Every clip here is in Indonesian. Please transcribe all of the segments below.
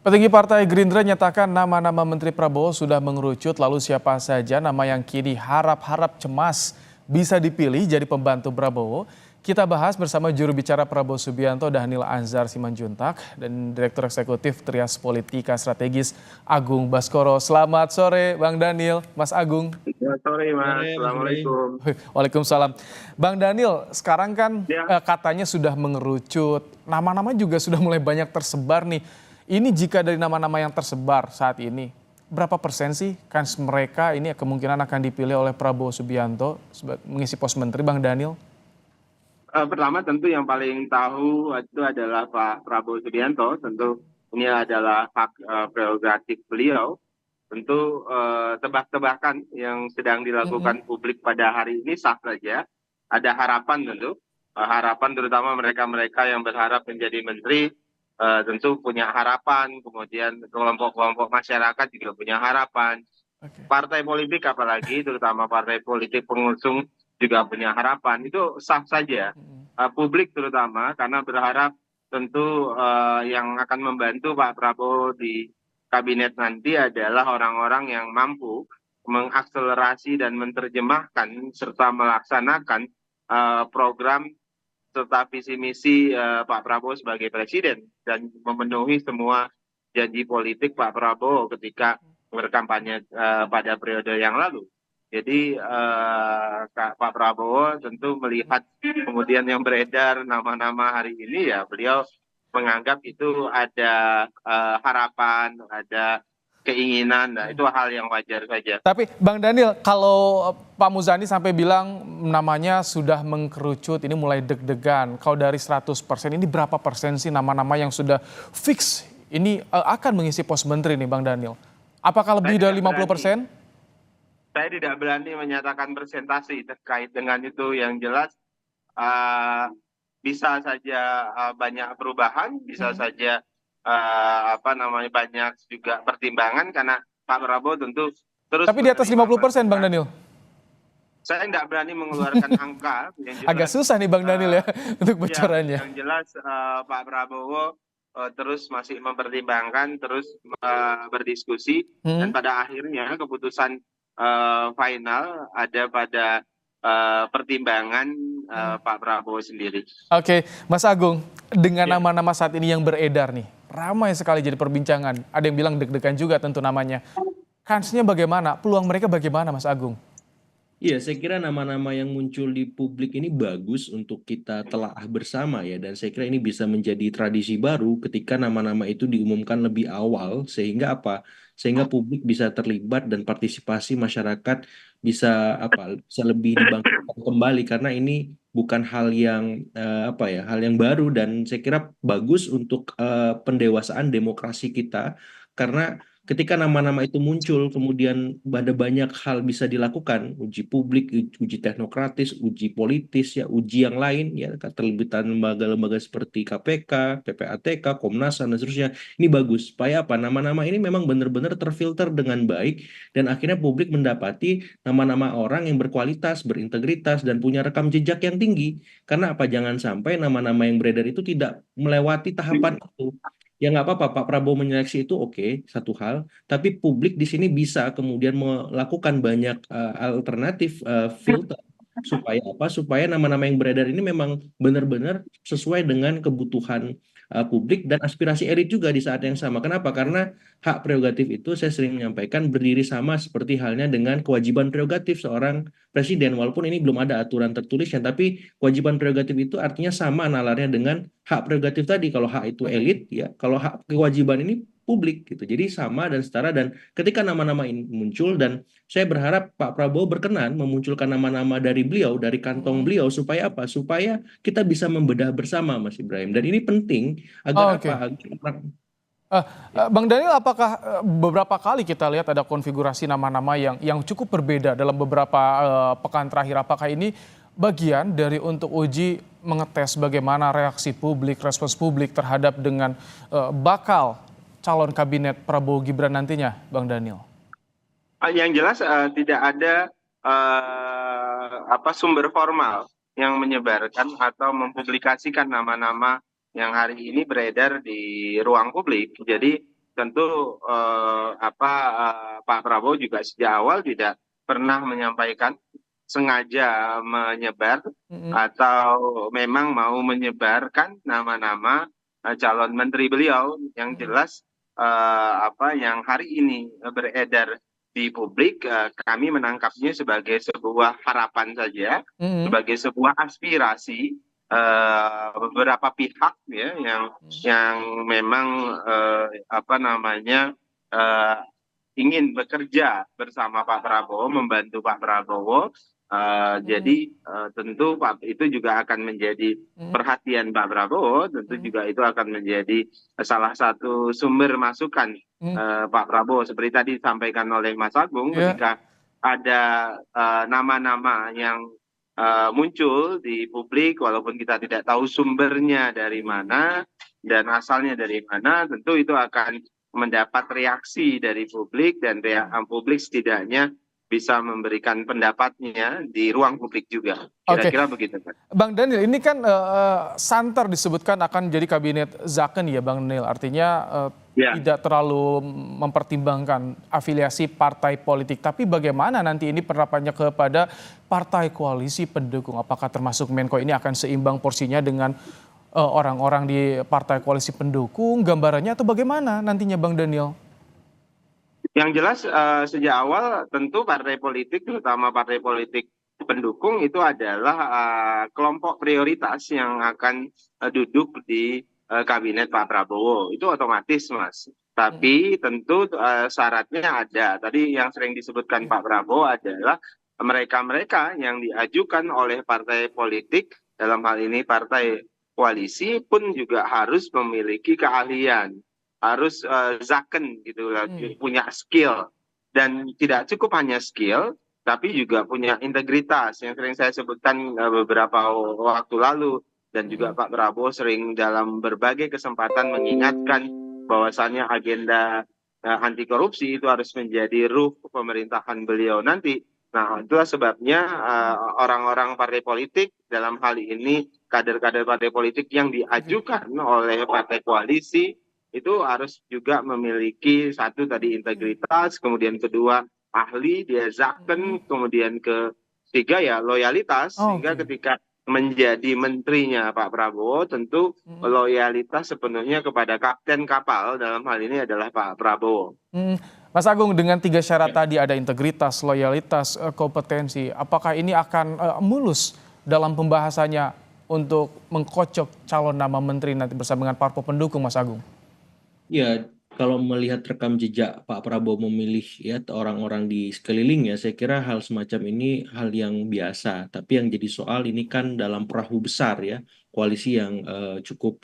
Petinggi Partai Gerindra nyatakan nama-nama Menteri Prabowo sudah mengerucut, lalu siapa saja nama yang kini harap-harap cemas bisa dipilih jadi pembantu Prabowo. Kita bahas bersama juru bicara Prabowo Subianto, Dhanil Anzar Simanjuntak, dan Direktur Eksekutif Trias Politika Strategis Agung Baskoro. Selamat sore Bang Dhanil, Mas Agung. Selamat sore Mas, Sore Mas Ibrahim. Assalamualaikum. Waalaikumsalam. Bang Dhanil, sekarang kan Ya, katanya sudah mengerucut, nama-nama juga sudah mulai banyak tersebar nih. Ini jika dari nama-nama yang tersebar saat ini, berapa persen sih kans mereka ini kemungkinan akan dipilih oleh Prabowo Subianto mengisi pos menteri, Bang Dhanil? pertama tentu yang paling tahu itu adalah Pak Prabowo Subianto. Tentu ini adalah hak prerogatif beliau. Tentu tebak-tebakan yang sedang dilakukan publik pada hari ini sah saja. Ada harapan tentu, harapan terutama mereka-mereka yang berharap menjadi menteri tentu punya harapan. Kemudian kelompok-kelompok masyarakat juga punya harapan. Oke. Partai politik apalagi terutama partai politik pengusung juga punya harapan, itu sah saja. Publik terutama karena berharap tentu yang akan membantu Pak Prabowo di kabinet nanti adalah orang-orang yang mampu mengakselerasi dan menerjemahkan serta melaksanakan program serta visi misi Pak Prabowo sebagai presiden dan memenuhi semua janji politik Pak Prabowo ketika berkampanye pada periode yang lalu. Jadi Pak Prabowo tentu melihat kemudian yang beredar nama-nama hari ini, ya beliau menganggap itu ada harapan, ada keinginan. Nah itu hal yang wajar saja. Tapi Bang Dhanil, kalau Pak Muzani sampai bilang namanya sudah mengkerucut, ini mulai deg-degan. Kalau dari 100%, ini berapa persen sih nama-nama yang sudah fix ini akan mengisi pos menteri nih Bang Dhanil? Apakah lebih dari 50%? Saya tidak berani menyatakan persentase terkait dengan itu. Yang jelas bisa saja banyak perubahan, bisa saja banyak juga pertimbangan karena Pak Prabowo tentu terus Tapi di atas menerima 50%, Bang masukan. Dhanil. Saya tidak berani mengeluarkan angka. Yang Agak jelas susah nih Bang Dhanil ya untuk ya, bocorannya. yang jelas Pak Prabowo terus masih mempertimbangkan, terus berdiskusi, dan pada akhirnya keputusan final ada pada pertimbangan Pak Prabowo sendiri. Oke, Mas Agung, dengan nama-nama saat ini yang beredar nih, ramai sekali jadi perbincangan. Ada yang bilang deg-degan juga tentu namanya. Kansnya bagaimana? Peluang mereka bagaimana, Mas Agung? Iya, saya kira nama-nama yang muncul di publik ini bagus untuk kita telaah bersama ya. Dan saya kira ini bisa menjadi tradisi baru ketika nama-nama itu diumumkan lebih awal. Sehingga apa? Sehingga publik bisa terlibat dan partisipasi masyarakat bisa lebih dibangkitkan kembali. Karena ini bukan hal yang hal yang baru, dan saya kira bagus untuk pendewasaan demokrasi kita. Karena ketika nama-nama itu muncul, kemudian ada banyak hal bisa dilakukan, uji publik, uji teknokratis, uji politis, ya, uji yang lain, ya, keterlibatan lembaga-lembaga seperti KPK, PPATK, Komnas HAM, dan seterusnya. Ini bagus, supaya apa? Nama-nama ini memang benar-benar terfilter dengan baik, dan akhirnya publik mendapati nama-nama orang yang berkualitas, berintegritas, dan punya rekam jejak yang tinggi. Karena apa? Jangan sampai nama-nama yang beredar itu tidak melewati tahapan itu. Ya nggak apa-apa, Pak Prabowo menyeleksi itu oke, satu hal. Tapi publik di sini bisa kemudian melakukan banyak alternatif filter supaya apa? Supaya nama-nama yang beredar ini memang benar-benar sesuai dengan kebutuhan publik dan aspirasi elit juga di saat yang sama. Kenapa? Karena hak prerogatif itu saya sering menyampaikan berdiri sama seperti halnya dengan kewajiban prerogatif seorang presiden. Walaupun ini belum ada aturan tertulisnya, tapi kewajiban prerogatif itu artinya sama nalarnya dengan hak prerogatif tadi. Kalau hak itu elit, ya, kalau hak kewajiban ini publik gitu. Jadi sama dan setara, dan ketika nama-nama ini muncul, dan saya berharap Pak Prabowo berkenan memunculkan nama-nama dari beliau, dari kantong beliau, supaya apa? Supaya kita bisa membedah bersama, Mas Ibrahim. Dan ini penting agar Oke. apa? Bang Daniel, apakah beberapa kali kita lihat ada konfigurasi nama-nama yang cukup berbeda dalam beberapa pekan terakhir? Apakah ini bagian dari untuk uji mengetes bagaimana reaksi publik, respons publik terhadap dengan bakal calon kabinet Prabowo Gibran nantinya, Bang Daniel? Yang jelas tidak ada sumber formal yang menyebarkan atau mempublikasikan nama-nama yang hari ini beredar di ruang publik. Jadi tentu Pak Prabowo juga sejak awal tidak pernah menyampaikan sengaja menyebar Mm-mm. atau memang mau menyebarkan nama-nama calon menteri beliau yang Mm-mm. jelas yang hari ini beredar di publik, kami menangkapnya sebagai sebuah harapan saja, Mm-mm. sebagai sebuah aspirasi beberapa pihak ya yang memang eh, ingin bekerja bersama Pak Prabowo, membantu Pak Prabowo. Mm-mm. Jadi tentu Pak itu juga akan menjadi Mm-mm. perhatian Pak Prabowo, tentu Mm-mm. juga itu akan menjadi salah satu sumber masukan Mm-mm. Pak Prabowo. Seperti tadi disampaikan oleh Mas Agung, Ya. ketika ada nama-nama yang muncul di publik, walaupun kita tidak tahu sumbernya dari mana dan asalnya dari mana, tentu itu akan mendapat reaksi dari publik dan publik setidaknya bisa memberikan pendapatnya di ruang publik juga. Oke, Kira-kira begitu, Pak. Bang Daniel, ini kan santer disebutkan akan jadi kabinet Zaken ya, Bang Daniel. Artinya Ya. tidak terlalu mempertimbangkan afiliasi partai politik. Tapi bagaimana nanti ini penerapannya kepada partai koalisi pendukung? Apakah termasuk Menko ini akan seimbang porsinya dengan orang-orang di partai koalisi pendukung? Gambarannya atau bagaimana nantinya, Bang Daniel? Yang jelas sejak awal tentu partai politik, terutama partai politik pendukung itu adalah kelompok prioritas yang akan duduk di kabinet Pak Prabowo. Itu otomatis, Mas. Mm-mm. Tapi tentu syaratnya ada. Tadi yang sering disebutkan Pak Prabowo adalah mereka-mereka yang diajukan oleh partai politik, dalam hal ini partai koalisi pun juga harus memiliki keahlian, harus zaken gitu lah, Mm. punya skill, dan tidak cukup hanya skill tapi juga punya integritas yang sering saya sebutkan beberapa waktu lalu, dan juga Mm-mm. Pak Prabowo sering dalam berbagai kesempatan mengingatkan bahwasannya agenda anti korupsi itu harus menjadi ruh pemerintahan beliau nanti. Nah, itulah sebabnya orang-orang partai politik, dalam hal ini kader-kader partai politik yang Oke. diajukan oleh partai koalisi, itu harus juga memiliki satu tadi integritas, kemudian kedua ahli, dia Mm-mm. zaken, kemudian ketiga ya loyalitas, sehingga Oke. ketika menjadi menterinya Pak Prabowo tentu Mm-mm. loyalitas sepenuhnya kepada kapten kapal, dalam hal ini adalah Pak Prabowo. Hmm, Mas Agung, dengan tiga syarat tadi ada integritas, loyalitas, kompetensi. Apakah ini akan mulus dalam pembahasannya untuk mengkocok calon nama menteri nanti bersama dengan parpol pendukung, Mas Agung? Ya, kalau melihat rekam jejak Pak Prabowo memilih ya orang-orang di sekelilingnya, saya kira hal semacam ini hal yang biasa. Tapi yang jadi soal ini kan dalam perahu besar ya, koalisi yang cukup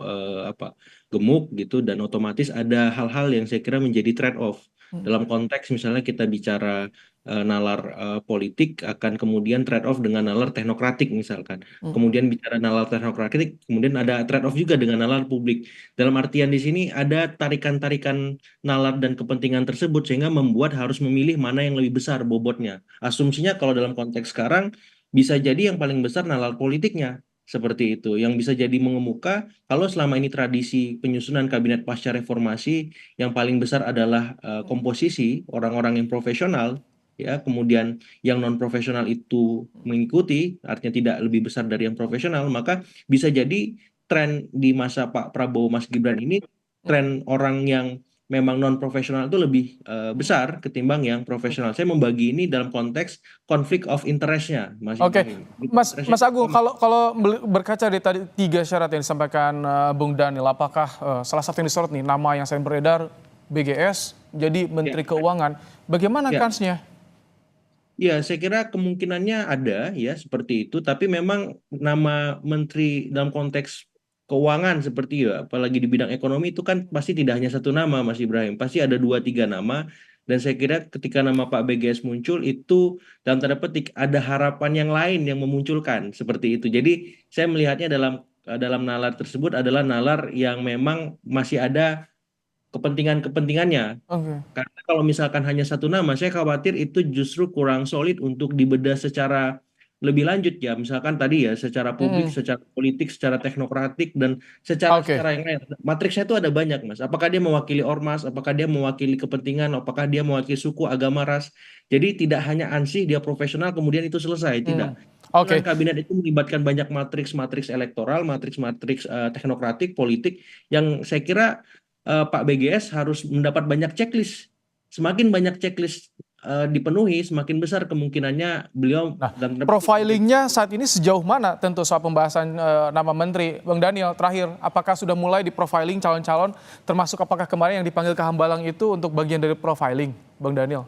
gemuk gitu, dan otomatis ada hal-hal yang saya kira menjadi trade-off. Hmm, Dalam konteks misalnya kita bicara nalar politik akan kemudian trade-off dengan nalar teknokratik misalkan. hmm, Kemudian bicara nalar teknokratik, kemudian ada trade-off juga dengan nalar publik. Dalam artian di sini ada tarikan-tarikan nalar dan kepentingan tersebut sehingga membuat harus memilih mana yang lebih besar bobotnya. Asumsinya kalau dalam konteks sekarang bisa jadi yang paling besar nalar politiknya seperti itu. Yang bisa jadi mengemuka kalau selama ini tradisi penyusunan kabinet pasca reformasi yang paling besar adalah komposisi orang-orang yang profesional, ya, kemudian yang non profesional itu mengikuti, artinya tidak lebih besar dari yang profesional, maka bisa jadi tren di masa Pak Prabowo Mas Gibran ini, hmm, tren orang yang memang non profesional itu lebih hmm. besar ketimbang yang profesional. Saya membagi ini dalam konteks konflik of interest-nya, Mas Oke, Ibrahim. Mas Interest-nya Agung, kalau berkaca dari tadi tiga syarat yang disampaikan Bung Daniel, apakah salah satu yang disorot nih nama yang saya beredar BGS jadi ya, Menteri Keuangan, bagaimana ya, kansnya? ya, saya kira kemungkinannya ada ya seperti itu, tapi memang nama menteri dalam konteks keuangan seperti ya, apalagi di bidang ekonomi itu kan pasti tidak hanya satu nama, Mas Ibrahim, pasti ada dua tiga nama, dan saya kira ketika nama Pak BGS muncul itu dalam tanda petik ada harapan yang lain yang memunculkan seperti itu. Jadi saya melihatnya dalam nalar tersebut adalah nalar yang memang masih ada kepentingan-kepentingannya. Oke. Karena kalau misalkan hanya satu nama, saya khawatir itu justru kurang solid untuk dibedah secara lebih lanjut ya, misalkan tadi ya secara publik, secara politik, secara teknokratik, dan secara Oke. yang lain. Matriksnya itu ada banyak, Mas. Apakah dia mewakili ormas, apakah dia mewakili kepentingan, apakah dia mewakili suku, agama, ras. Jadi tidak hanya ansih dia profesional kemudian itu selesai, tidak. Dengan Oke. kabinet itu melibatkan banyak matriks-matriks elektoral, matriks-matriks teknokratik, politik, yang saya kira Pak BGS harus mendapat banyak checklist. Semakin banyak checklist dipenuhi, semakin besar kemungkinannya beliau Nah, dan profilingnya saat ini sejauh mana tentu soal pembahasan nama menteri. Bang Daniel, terakhir, apakah sudah mulai di profiling calon-calon, termasuk apakah kemarin yang dipanggil ke Hambalang itu untuk bagian dari profiling, Bang Daniel?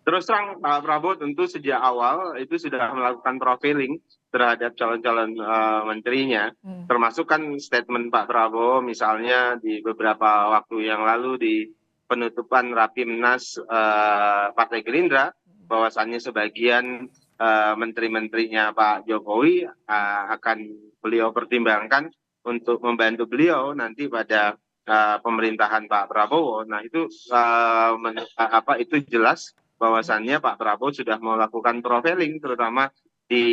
Terus terang Pak Prabowo tentu sejak awal itu sudah melakukan profiling terhadap calon-calon menterinya, termasuk kan statement Pak Prabowo misalnya di beberapa waktu yang lalu di penutupan Rapimnas Partai Gerindra, bahwasannya sebagian menteri-menterinya Pak Jokowi akan beliau pertimbangkan untuk membantu beliau nanti pada pemerintahan Pak Prabowo. Nah itu itu jelas bahwasannya Pak Prabowo sudah melakukan profiling terutama di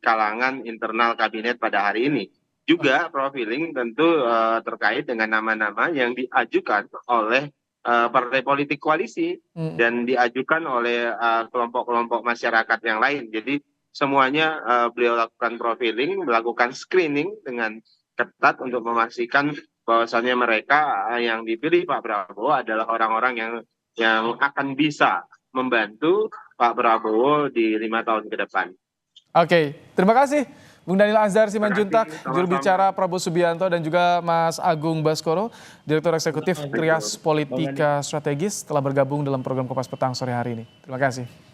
kalangan internal kabinet pada hari ini. Juga profiling tentu terkait dengan nama-nama yang diajukan oleh partai politik koalisi dan diajukan oleh kelompok-kelompok masyarakat yang lain. Jadi semuanya beliau lakukan profiling, melakukan screening dengan ketat untuk memastikan bahwasannya mereka yang dipilih Pak Prabowo adalah orang-orang yang akan bisa membantu Pak Prabowo di 5 tahun ke depan. Oke, terima kasih Bung Daniel Anzar Terima Simanjuntak, kasih, juru sama-sama. bicara Prabowo Subianto, dan juga Mas Agung Baskoro, Direktur Eksekutif Trias Politika Strategis, telah bergabung dalam program Kompas Petang sore hari ini. Terima kasih.